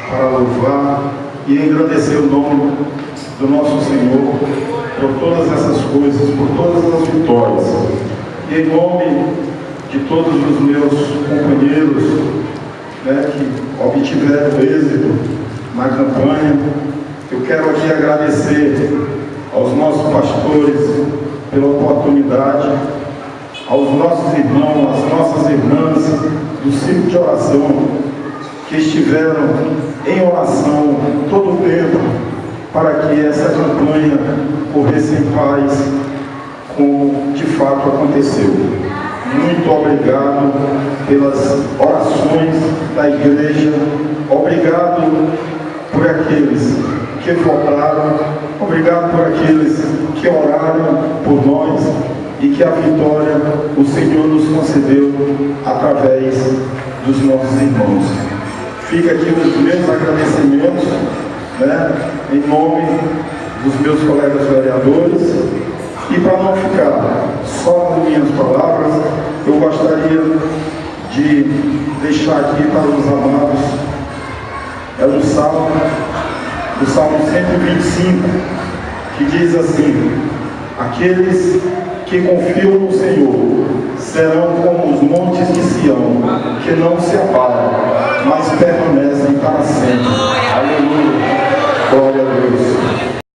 para louvar e engrandecer o nome do nosso Senhor por todas essas coisas, por todas as vitórias. E em nome de todos os meus companheiros, que obtiveram êxito na campanha, eu quero aqui agradecer aos nossos pastores pela oportunidade, aos nossos irmãos, às nossas irmãs do ciclo de oração, que estiveram em oração todo o tempo para que essa campanha corresse em paz, como de fato aconteceu. Muito obrigado pelas orações da igreja, obrigado por aqueles que votaram, obrigado por aqueles que oraram por nós e que a vitória o Senhor nos concedeu através dos nossos irmãos. Fica aqui os meus agradecimentos, em nome dos meus colegas vereadores. E para não ficar só nas minhas palavras, eu gostaria de deixar aqui para os amados, o Salmo 125, que diz assim: aqueles que confiam no Senhor serão como os montes de Sião, que não se abalam, mas permanecem para sempre. Aleluia!